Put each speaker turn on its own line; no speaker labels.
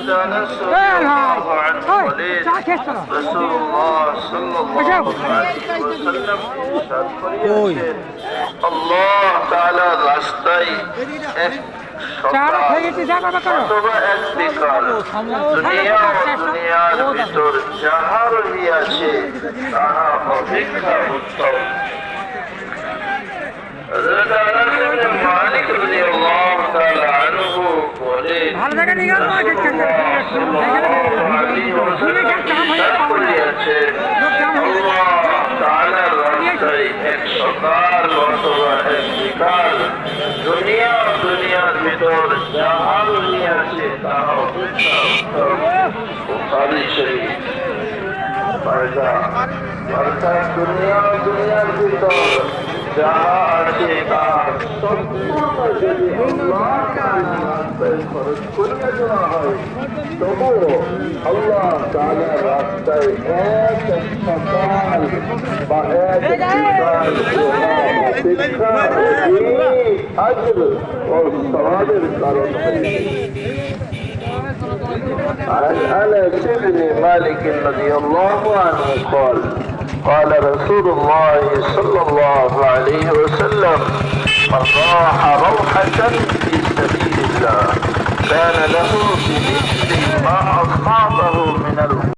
أنس رضي الله عنه বলেন রাসূলুল্লাহ সাল্লাল্লাহু আলাইহি ওয়াসাল্লাম ইরশাদ করেছেন আল্লাহ তাআলা রাস্তায় এক অথবা এক বিকাল দুনিয়া ও দুনিয়ার ভিতর যাহা রহিয়াছে তাহা অপেক্ষা উত্তম। হযরত আনাস ইবনে মালিক রাদিয়াল্লাহু তাআলা আনহু বলেন এক সকাল অথবা এক বিকাল দুনিয়া দুনিয়ার ভিতর যাহা রহিয়াছে তাহা অপেক্ষা উত্তম। বুখারী শরীফ। অর্থাৎ দুনিয়া দুনিয়ার ভিতর যাহা আছে তাহা সম্পূর্ণ যদি আল্লাহ তাআলার রাস্তায় খরচ করিয়া দেওয়া হয় তবুও আল্লাহ তাআলার রাস্তায় এক সকাল বা এক বিকাল অপেক্ষা আজর ও সওয়াবের কারণ হয়ে। عن أنس بن مالك رضي الله عنه قال قال رسول الله صلى الله عليه وسلم من راح روحة في سبيل الله كان له بمثل ما أصابه من